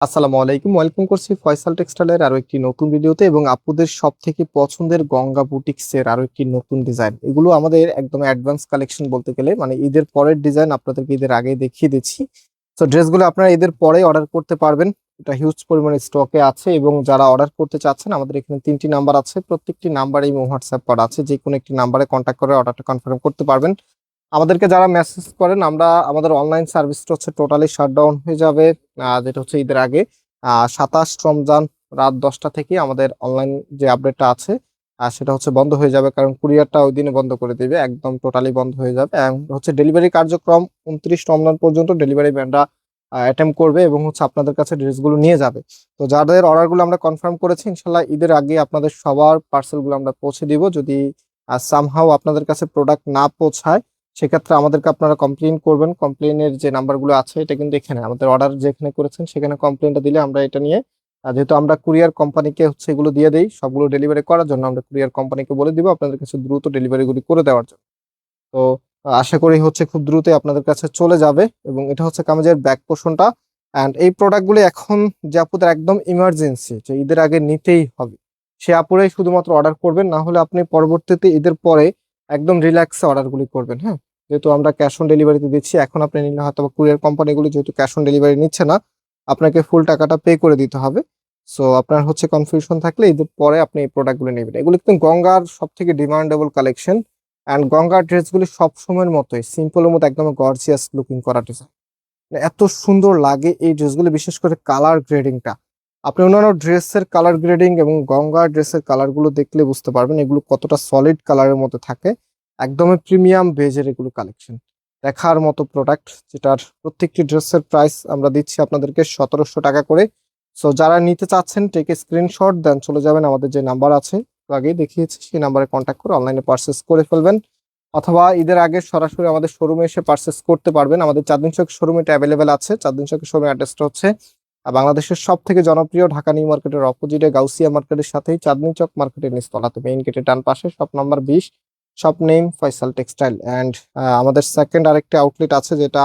আসসালামু আলাইকুম, ওয়েলকাম করছি ফয়সাল টেক্সটাইলের আরো একটি নতুন ভিডিওতে এবং আপুদের সব থেকে পছন্দের গঙ্গা বুটিক্সের আরো একটি নতুন ডিজাইন। এগুলো আমাদের একদম অ্যাডভান্স কালেকশন বলতে গেলে, মানে ঈদের পরের ডিজাইন আপনাদেরকে ঈদের আগে দেখিয়ে দিচ্ছি। তো ড্রেসগুলো আপনারা ঈদের পরে অর্ডার করতে পারবেন। এটা হিউজ পরিমাণে স্টকে আছে এবং যারা অর্ডার করতে চাচ্ছেন আমাদের এখানে 3টি নাম্বার আছে, প্রত্যেকটি নাম্বারেই হোয়াটসঅ্যাপ করা আছে, যে কোনো একটি নাম্বারে কন্ট্যাক্ট করে অর্ডারটা কনফার্ম করতে পারবেন। আমাদেরকে যারা মেসেজ করেন, আমাদের অনলাইন সার্ভিসটা হচ্ছে টোটালি শাটডাউন হয়ে যাবে, যেটা হচ্ছে ঈদের আগে 27 রমজান রাত 10টা থেকে আমাদের অনলাইন যে আপডেটটা আছে সেটা হচ্ছে বন্ধ হয়ে যাবে, কারণ কুরিয়ারটা ওই দিনে বন্ধ করে দিবে, একদম টোটালি বন্ধ হয়ে যাবে। এবং হচ্ছে ডেলিভারি কার্যক্রম 29 রমজান পর্যন্ত ডেলিভারি ম্যানরা অ্যাটেম্প করবে এবং হচ্ছে আপনাদের কাছে ড্রেসগুলো নিয়ে যাবে। তো যাদের অর্ডারগুলো আমরা কনফার্ম করেছি, ইনশাল্লাহ ঈদের আগে আপনাদের সবার পার্সেলগুলো আমরা পৌঁছে দিব। যদি সামহাও আপনাদের কাছে প্রোডাক্ট না পৌঁছায়, সেক্ষেত্রে আমাদেরকে আপনারা কমপ্লেন করবেন। কমপ্লেনের যে নাম্বারগুলো আছে এটা কিন্তু এখানে আমাদের অর্ডার যেখানে করেছেন সেখানে কমপ্লেনটা দিলে আমরা এটা নিয়ে, যেহেতু আমরা কুরিয়ার কোম্পানিকে হচ্ছে এগুলো দিয়ে দেই, সবগুলো ডেলিভারি করার জন্য আমরা কুরিয়ার কোম্পানিকে বলে দিব আপনাদের কাছে দ্রুত ডেলিভারিগুলি করে দেওয়ার জন্য। তো আশা করি হচ্ছে খুব দ্রুতই আপনাদের কাছে চলে যাবে। এবং এটা হচ্ছে কামিজের ব্যাক পোর্শনটা। অ্যান্ড এই প্রোডাক্টগুলি এখন যে আপুদের একদম ইমার্জেন্সি, যে ঈদের আগে নিতেই হবে, সে আপুরাই শুধুমাত্র অর্ডার করবেন, না হলে আপনি পরবর্তীতে ঈদের পরে একদম রিল্যাক্সে অর্ডারগুলি করবেন। হ্যাঁ, যেহেতু আমরা ক্যাশ অন ডেলিভারিতে দিচ্ছি, এখন আপনি নিলে হয়তো কুরিয়ার কোম্পানিগুলো যেহেতু ক্যাশ অন ডেলিভারি নিচ্ছে না, আপনাকে ফুল টাকাটা পে করে দিতে হবে। সো আপনার হচ্ছে কনফিউশন থাকলে ঈদের পরে আপনি এই প্রোডাক্টগুলো নেবেন। এগুলো কিন্তু গঙ্গার সব থেকে ডিমান্ডেবল কালেকশন। অ্যান্ড গঙ্গার ড্রেসগুলি সব সময়ের মতোই সিম্পলের মতো একদম গর্জিয়াস লুকিং করা ডিজাইন, এত সুন্দর লাগে এই ড্রেসগুলো, বিশেষ করে কালার গ্রেডিংটা। আপনি অন্যান্য ড্রেসের কালার গ্রেডিং এবং গঙ্গার ড্রেসের কালারগুলো দেখলে বুঝতে পারবেন এগুলো কতটা সলিড কালারের মধ্যে থাকে। একদমই প্রিমিয়াম বেজের এগুলো কালেকশন, দেখার মতো প্রোডাক্ট, যেটার প্রত্যেকটি ড্রেসের প্রাইস আমরা দিচ্ছি আপনাদেরকে 1700 টাকা করে। সো যারা নিতে চাচ্ছেন টেকে স্ক্রিনশট দেন, চলে যাবেন আমাদের যে নাম্বার আছে আগেই দেখিয়েছি সেই নাম্বারে কন্ট্যাক্ট করে অনলাইনে পারচেস করে ফেলবেন, অথবা ঈদের আগে সরাসরি আমাদের শোরুমে এসে পারচেস করতে পারবেন। আমাদের চাঁদনী চক শোরুমে এটা অ্যাভেলেবেল আছে। চাঁদনী চকের শোরুমের অ্যাড্রেসটা হচ্ছে বাংলাদেশের সব থেকে জনপ্রিয় ঢাকা নিউ মার্কেটের অপোজিটে গাউসিয়া মার্কেটের সাথেই চাঁদনী চক মার্কেটের নিচতলাতে মেইন গেটের ডান পাশে shop number 20, shop name Faisal textile. And আমাদের সেকেন্ড আরেকটি আউটলেট আছে, যেটা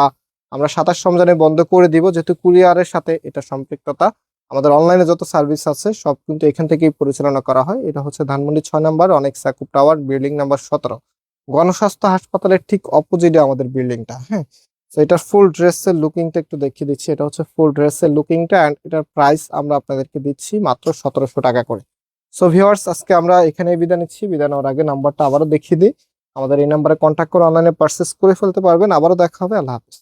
আমরা 27 রমজানে বন্ধ করে দিব, যেহেতু কুরিয়ারের সাথে এটা সম্পৃক্ততা। আমাদের অনলাইনে যত সার্ভিস আছে সব কিন্তু এখান থেকেই পরিচালনা করা হয়। এটা হচ্ছে ধানমন্ডি 6 নম্বর অনেক সাকুব টাওয়ার, বিল্ডিং নাম্বার 17, গণস্বাস্থ্য হাসপাতালের ঠিক অপোজিটে আমাদের বিল্ডিংটা। হ্যাঁ, তো এটার ফুল ড্রেসের লুকিংটা একটু দেখিয়ে দিচ্ছি। এটা হচ্ছে ফুল ড্রেসের লুকিংটা, অ্যান্ড এটার প্রাইস আমরা আপনাদেরকে দিচ্ছি মাত্র 1700 টাকা করে। সো ভিউয়ার্স, আজকে আমরা এখানে বিদায় নিচ্ছি। বিদায় নেওয়ার আগে নাম্বারটা আবারও দেখিয়ে দিই, আমাদের এই নাম্বারে কন্ট্যাক্ট করে অনলাইনে পারচেস করে ফেলতে পারবেন। আবারও দেখা হবে, আল্লাহ হাফিজ।